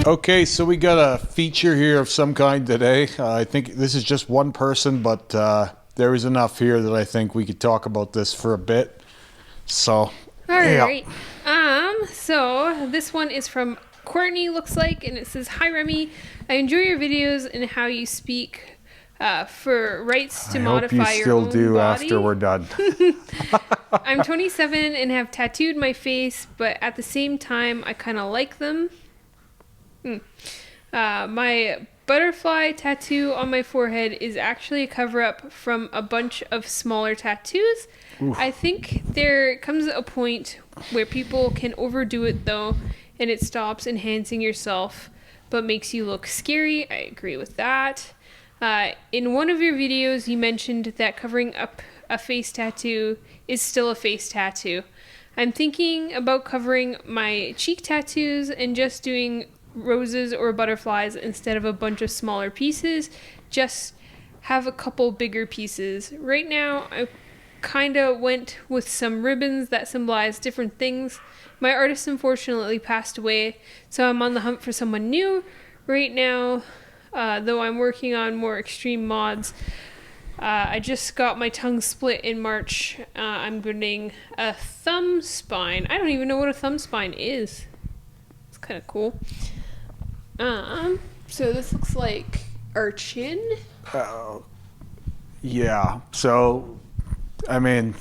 Okay, so we got a feature here of some kind today. I think this is just one person, but there is enough here that I think we could talk about this for a bit. So, all right. So this one is from Courtney, looks like, and it says, "Hi Remy, I enjoy your videos and how you speak for rights to modify your own body. I hope you still do after we're done." I'm 27 and have tattooed my face, but at the same time, I kind of like them. My butterfly tattoo on my forehead is actually a cover-up from a bunch of smaller tattoos. Oof. I think there comes a point where people can overdo it, though, and it stops enhancing yourself, but makes you look scary. I agree with that. In one of your videos, you mentioned that covering up a face tattoo is still a face tattoo. I'm thinking about covering my cheek tattoos and just doing roses or butterflies instead of a bunch of smaller pieces. Just have a couple bigger pieces. Right now, I kind of went with some ribbons that symbolize different things. My artist unfortunately passed away, so I'm on the hunt for someone new. Right now, though I'm working on more extreme mods. I just got my tongue split in March. I'm getting a thumb spine. I don't even know what a thumb spine is. It's kind of cool. So this looks like our chin. Yeah. So, I mean,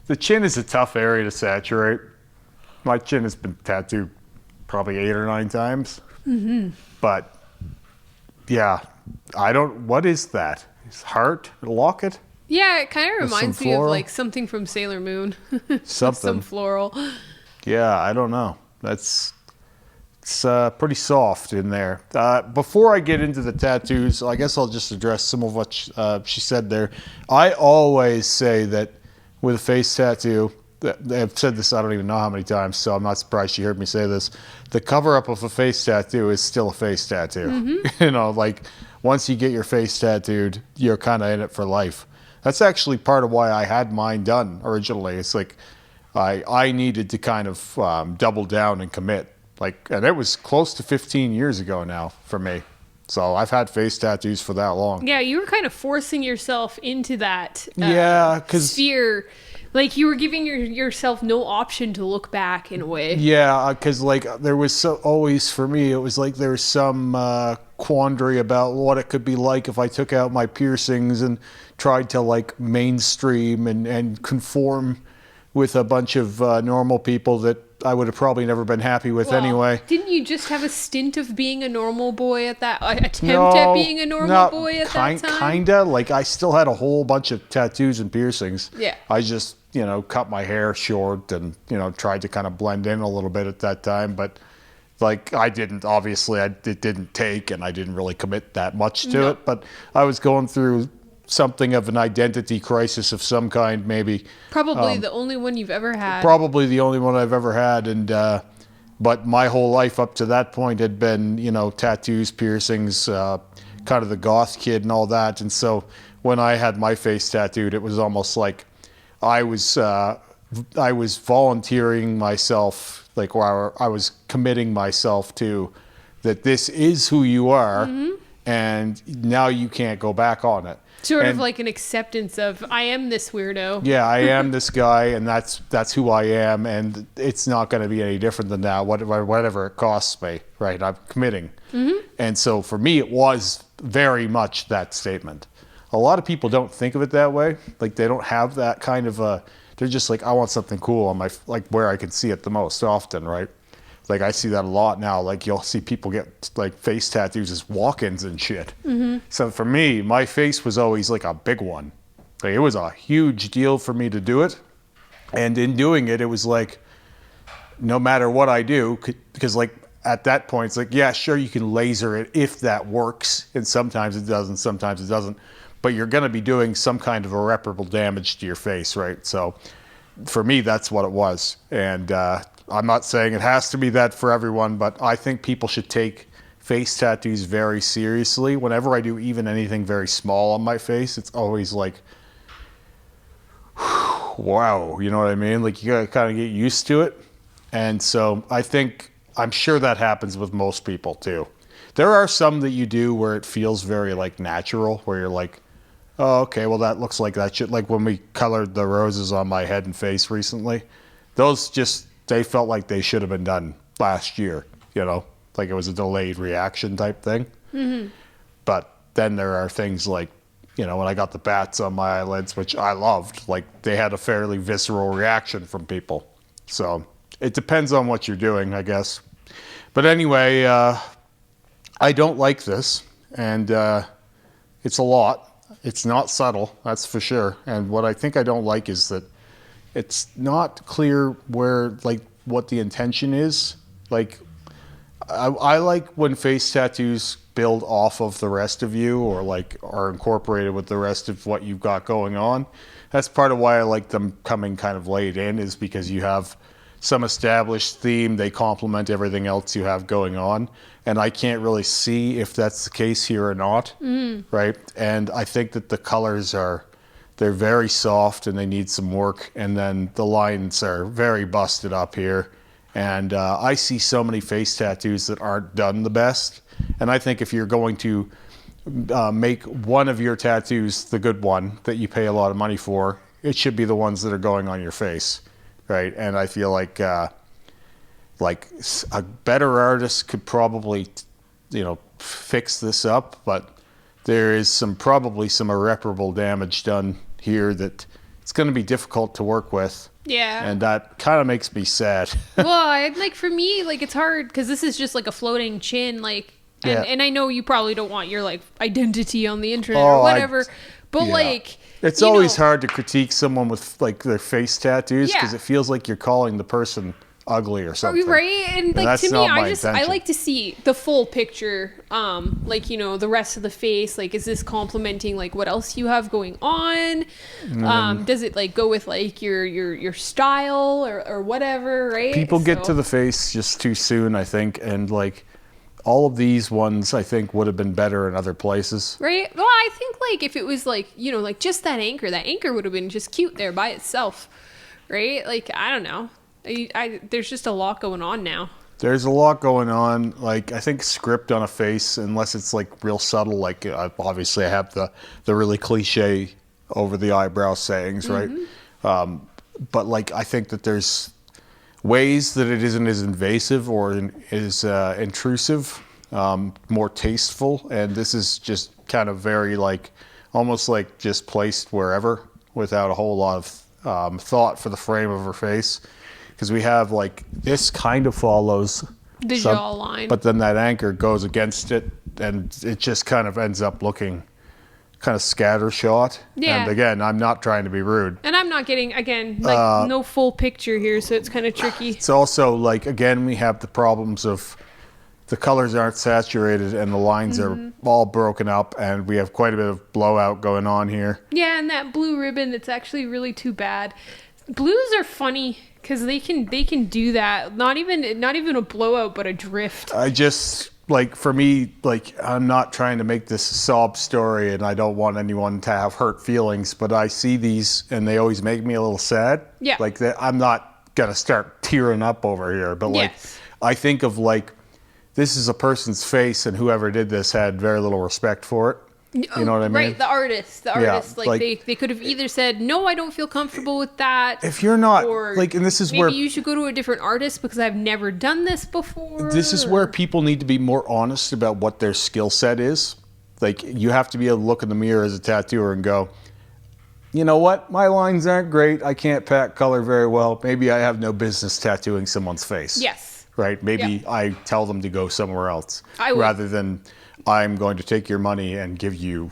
the chin is a tough area to saturate. My chin has been tattooed probably 8 or 9 times. Mm-hmm. But, yeah, what is that? Is heart? A locket? Yeah, it kind of reminds me of like something from Sailor Moon. Something. Some floral. Yeah, I don't know. It's pretty soft in there. Before I get into the tattoos, I guess I'll just address some of what she said there. I always say that with a face tattoo, I've said this I don't even know how many times, so I'm not surprised she heard me say this. The cover-up of a face tattoo is still a face tattoo. Mm-hmm. You know, like once you get your face tattooed, you're kind of in it for life. That's actually part of why I had mine done originally. It's like I needed to kind of double down and commit. And it was close to 15 years ago now for me. So I've had face tattoos for that long. Yeah, you were kind of forcing yourself into that sphere. Like you were giving yourself no option to look back in a way. Yeah, because there was always, for me, it was like there was some quandary about what it could be like if I took out my piercings and tried to mainstream and conform with a bunch of normal people that I would have probably never been happy with anyway. Didn't you just have a stint of being a normal boy at that, at being a normal boy at that time? Kinda. I still had a whole bunch of tattoos and piercings. Yeah. I just, cut my hair short and, tried to kind of blend in a little bit at that time. But it didn't take and I didn't really commit that much to it. But I was going through something of an identity crisis of some kind, maybe. Probably the only one you've ever had. Probably the only one I've ever had, and but my whole life up to that point had been, tattoos, piercings, kind of the goth kid and all that. And so when I had my face tattooed, it was almost like I was volunteering myself, or I was committing myself to that this is who you are, and now you can't go back on it. Sort of like an acceptance of, I am this weirdo. Yeah, I am this guy, and that's who I am, and it's not going to be any different than that, whatever it costs me, right? I'm committing. Mm-hmm. And so for me, it was very much that statement. A lot of people don't think of it that way. They don't have that kind of they're just like, I want something cool on my, where I can see it the most often, right? I see that a lot now. You'll see people get face tattoos as walk-ins and shit. Mm-hmm. So for me, my face was always a big one. It was a huge deal for me to do it. And in doing it, it was no matter what I do, because at that point, it's yeah, sure, you can laser it if that works. And sometimes it doesn't, sometimes it doesn't. But you're going to be doing some kind of irreparable damage to your face, right? So for me, that's what it was. And I'm not saying it has to be that for everyone, but I think people should take face tattoos very seriously. Whenever I do even anything very small on my face, it's always wow, you know what I mean? You gotta kind of get used to it. And so I think I'm sure that happens with most people too. There are some that you do where it feels very like natural, where you're like, oh, okay, well that looks like that should, like when we colored the roses on my head and face recently, those just, they felt like they should have been done last year, you know, like it was a delayed reaction type thing. Mm-hmm. But then there are things like, you know, when I got the bats on my eyelids, which I loved, like they had a fairly visceral reaction from people. So it depends on what you're doing, I guess. But anyway, I don't like this, and it's a lot. It's not subtle, that's for sure. And what I think I don't like is that it's not clear where, like, what the intention is. Like, I like when face tattoos build off of the rest of you, or like are incorporated with the rest of what you've got going on. That's part of why I like them coming kind of late in, is because you have some established theme, they complement everything else you have going on, and I can't really see if that's the case here or not, right? And I think that the colors they're very soft and they need some work, and then the lines are very busted up here, and I see so many face tattoos that aren't done the best, and I think if you're going to make one of your tattoos the good one that you pay a lot of money for, it should be the ones that are going on your face. Right, and I feel like a better artist could probably, you know, fix this up, but there is probably some irreparable damage done here that it's going to be difficult to work with. Yeah. And that kind of makes me sad. Well, like for me, like it's hard because this is just like a floating chin, like, and I know you probably don't want your like identity on the internet or whatever, but like. It's always hard to critique someone with like their face tattoos because it feels like you're calling the person ugly or something. Right? And like to me, I like to see the full picture. Like, you know, the rest of the face, like is this complementing like what else you have going on? Does it like go with like your style or whatever, right? People get to the face just too soon, I think, and like all of these ones, I think, would have been better in other places. Right? Well, I think, like, if it was, like, you know, like, just that anchor would have been just cute there by itself. Right? Like, I don't know. There's just a lot going on now. There's a lot going on. Like, I think script on a face, unless it's, like, real subtle, like, obviously I have the really cliche over-the-eyebrow sayings, right? But, like, I think that there's ways that it isn't as invasive or is intrusive, more tasteful, and this is just kind of very like almost like just placed wherever without a whole lot of thought for the frame of her face, because we have like this kind of follows the jawline, but then that anchor goes against it, and it just kind of ends up looking kind of scattershot. Yeah. And again, I'm not trying to be rude. And I'm not getting, again, like no full picture here, so it's kind of tricky. It's also like, again, we have the problems of the colors aren't saturated and the lines are all broken up, and we have quite a bit of blowout going on here. Yeah, and that blue ribbon, that's actually really too bad. Blues are funny because they can do that. Not even a blowout, but a drift. I just, like, for me, like, I'm not trying to make this a sob story, and I don't want anyone to have hurt feelings, but I see these and they always make me a little sad. Yeah. Like, I'm not gonna start tearing up over here, but like, I think of like, this is a person's face, and whoever did this had very little respect for it. You know what I mean? Right, the artist, like they could have either said, no, I don't feel comfortable with that. If you're not, or like, and this is maybe where you should go to a different artist because I've never done this before. This is where people need to be more honest about what their skill set is. Like, you have to be able to look in the mirror as a tattooer and go, you know what? My lines aren't great. I can't pack color very well. Maybe I have no business tattooing someone's face. Yes. Right? Maybe I tell them to go somewhere else. I would. Rather than I'm going to take your money and give you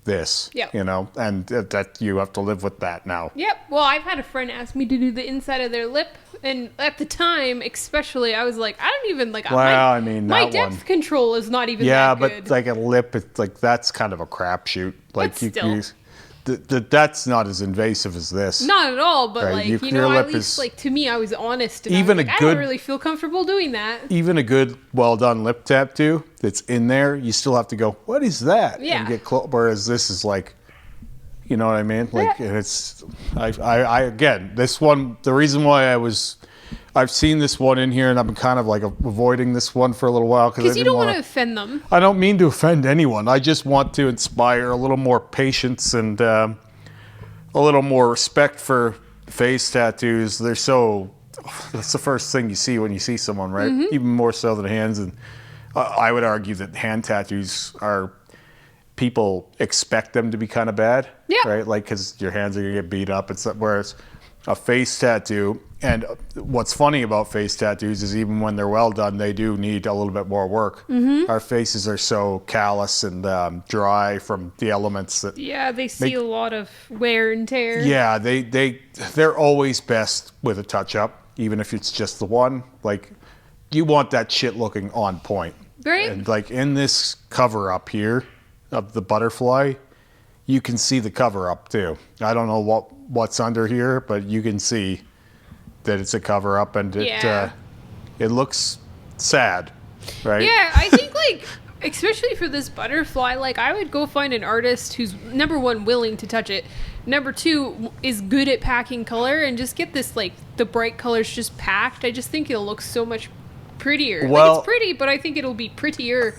this. Yep. You know? And that you have to live with that now. Yep. Well, I've had a friend ask me to do the inside of their lip, and at the time, especially, I was like, I don't even like. Well, I mean, my that depth control is not even. Yeah, that good. but like a lip, it's like that's kind of a crapshoot. Like But still. That's not as invasive as this. Not at all, but Right, like your you know, lip at least is- like to me, I was honest. And Even I was a like, I good- don't really feel comfortable doing that. Even a good, well done lip tattoo that's in there, you still have to go, what is that? Yeah. And get close. Whereas this is like, you know what I mean? Like, Yeah. and it's, I again, this one, the reason why I was I've seen this one in here, and I've been kind of like avoiding this one for a little while because you don't want to offend them. I don't mean to offend anyone. I just want to inspire a little more patience and a little more respect for face tattoos. That's the first thing you see when you see someone, right? Even more so than hands. And I would argue that hand tattoos are, people expect them to be kind of bad, right? Like, because your hands are gonna get beat up. Whereas a face tattoo, and what's funny about face tattoos is even when they're well done, they do need a little bit more work. Our faces are so callous and dry from the elements that they see a lot of wear and tear. Yeah, they're always best with a touch up, even if it's just the one. Like, you want that shit looking on point, right? And like in this cover up here of the butterfly, you can see the cover up too. I don't know what's under here, but you can see that it's a cover up, and it looks sad, right? Yeah, I think like especially for this butterfly, like I would go find an artist who's number one willing to touch it, number two is good at packing color, and just get this like the bright colors just packed. I just think it'll look so much prettier. Well, like it's pretty, but I think it'll be prettier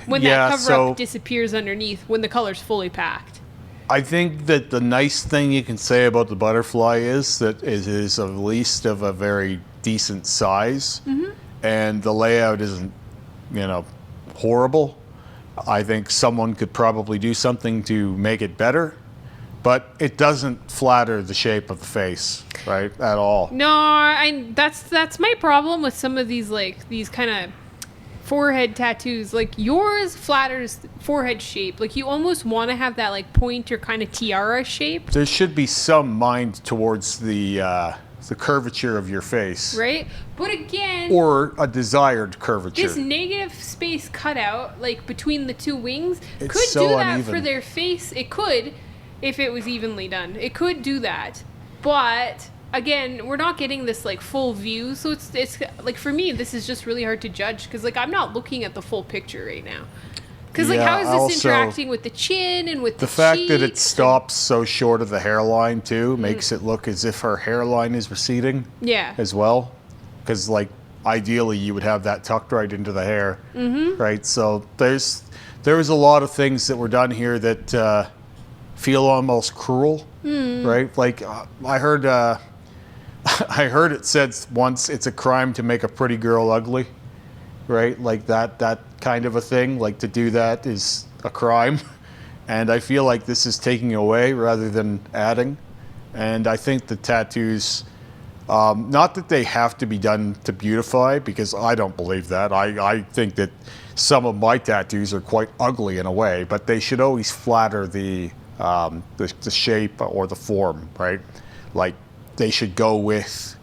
when that cover up disappears underneath, when the color's fully packed. I think that the nice thing you can say about the butterfly is that it is at least of a very decent size, and the layout isn't, horrible. I think someone could probably do something to make it better, but it doesn't flatter the shape of the face, right, at all. No, that's my problem with some of these kind of forehead tattoos. Like yours flatters forehead shape. Like you almost want to have that like point or kind of tiara shape. There should be some mind towards the curvature of your face, right? But again, or a desired curvature. This negative space cutout, like between the two wings, it's could so do that uneven. For their face. It could, if it was evenly done. It could do that, but again, we're not getting this like full view, so it's like for me, this is just really hard to judge because like I'm not looking at the full picture right now. Because like how is this interacting with the chin and with the fact cheeks? that it stops so short of the hairline too makes it look as if her hairline is receding. Yeah. As well, because like ideally you would have that tucked right into the hair, right? So there was a lot of things that were done here that feel almost cruel, right? Like I heard it said once, it's a crime to make a pretty girl ugly, right? Like that kind of a thing. Like to do that is a crime, and I feel like this is taking away rather than adding. And I think the tattoos, not that they have to be done to beautify, because I don't believe that. I think that some of my tattoos are quite ugly in a way, but they should always flatter the shape or the form, right? Like they should go with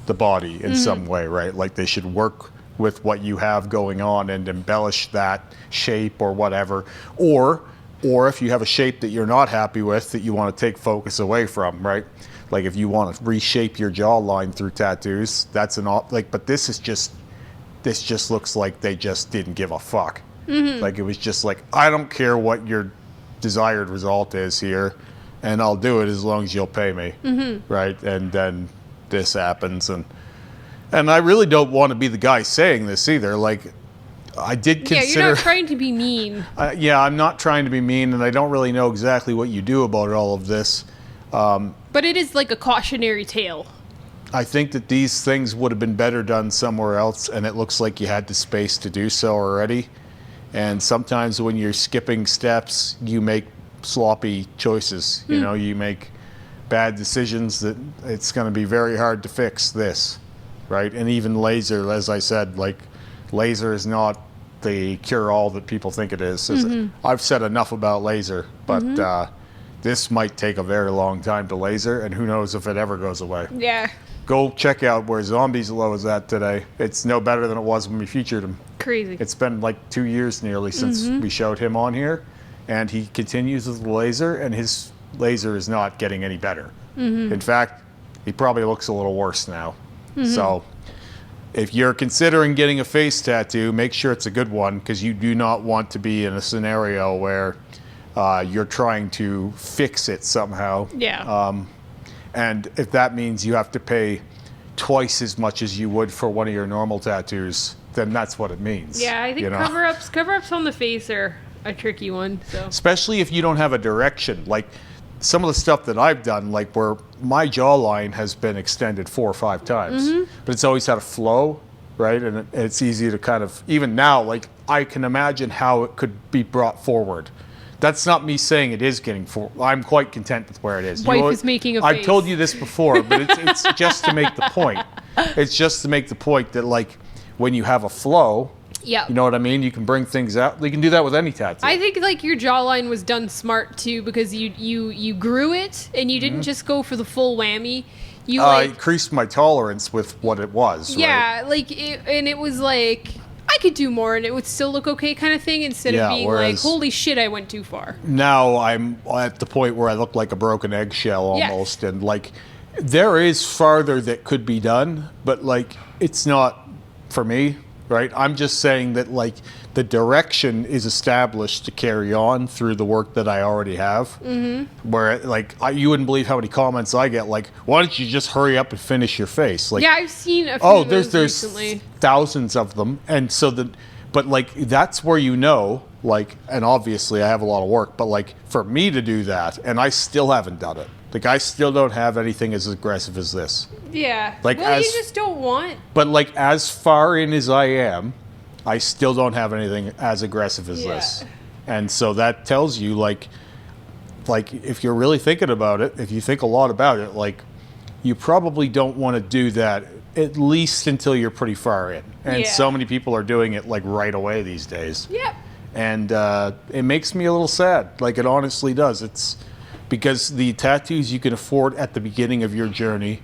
the body in some way, right? Like they should work with what you have going on and embellish that shape or whatever. Or if you have a shape that you're not happy with, that you want to take focus away from, right? Like if you want to reshape your jawline through tattoos, that's but this just looks like they just didn't give a fuck. Like it was just like, I don't care what your desired result is here, and I'll do it as long as you'll pay me, right? And then this happens, and I really don't want to be the guy saying this either. Like, I did consider... Yeah, you're not trying to be mean. I'm not trying to be mean, and I don't really know exactly what you do about all of this. But it is like a cautionary tale. I think that these things would have been better done somewhere else, and it looks like you had the space to do so already. And sometimes when you're skipping steps, you make sloppy choices. You make bad decisions that it's going to be very hard to fix this, right? And even laser, as I said, like laser is not the cure-all that people think it is. I've said enough about laser, but this might take a very long time to laser, and who knows if it ever goes away. Yeah. Go check out where Zombies Low is at today. It's no better than it was when we featured him. Crazy. It's been like 2 years nearly since we showed him on here, and he continues with the laser, and his laser is not getting any better. In fact, he probably looks a little worse now. So if you're considering getting a face tattoo, make sure it's a good one, because you do not want to be in a scenario where you're trying to fix it somehow. Yeah. And if that means you have to pay twice as much as you would for one of your normal tattoos, then that's what it means. Yeah, I think you know? cover-ups on the face are a tricky one. So Especially if you don't have a direction. Like some of the stuff that I've done, like where my jawline has been extended 4 or 5 times, but it's always had a flow, right? And it's easy to kind of, even now, like I can imagine how it could be brought forward. That's not me saying it is getting forward. I'm quite content with where it is. Wife is making a I've face. told you this before, but it's just to make the point. It's just to make the point that like when you have a flow, yeah, you know what I mean? You can bring things out. You can do that with any tattoo. I think like your jawline was done smart too, because you grew it and you didn't just go for the full whammy. You I increased my tolerance with what it was. Yeah, right? like it was like I could do more and it would still look okay kind of thing, instead of being like, holy shit, I went too far. Now I'm at the point where I look like a broken eggshell almost, and like there is farther that could be done, but like it's not for me, right? I'm just saying that like the direction is established to carry on through the work that I already have. Where like you wouldn't believe how many comments I get like, why don't you just hurry up and finish your face? Like, yeah, I've seen a few of those there's recently. thousands of them, and so but like that's where you know, like, and obviously I have a lot of work, but like for me to do that, and I still haven't done it. Like I still don't have anything as aggressive as this. Yeah. Like well, you just don't want. But like as far in as I am, I still don't have anything as aggressive as this. And so that tells you like if you're really thinking about it, if you think a lot about it, like you probably don't want to do that at least until you're pretty far in. And so many people are doing it like right away these days. Yep. And it makes me a little sad. Like it honestly does. It's because the tattoos you can afford at the beginning of your journey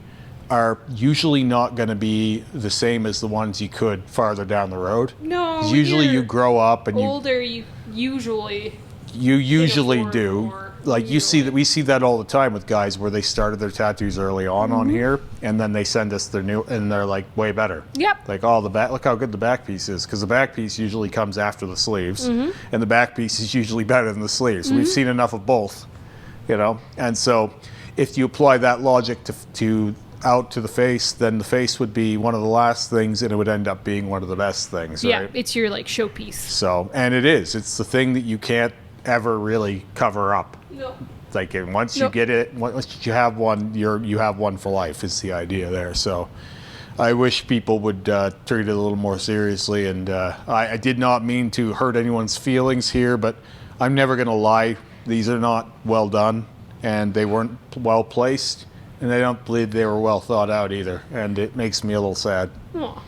are usually not going to be the same as the ones you could farther down the road. No. Usually you grow up and older, you usually do. More, like you see that, we see that all the time with guys where they started their tattoos early on here, and then they send us their new, and they're like way better. Yep. Like, oh, the back, look how good the back piece is, because the back piece usually comes after the sleeves, and the back piece is usually better than the sleeves. We've seen enough of both, you know. And so, if you apply that logic to out to the face, then the face would be one of the last things, and it would end up being one of the best things. Yeah, right? it's your like showpiece. So, and it is. It's the thing that you can't ever really cover up. No. Like, and once you get it, once you have one, you have one for life. Is the idea there? So, I wish people would treat it a little more seriously. And I did not mean to hurt anyone's feelings here, but I'm never going to lie. These are not well done, and they weren't well placed, and I don't believe they were well thought out either. And it makes me a little sad. Aw.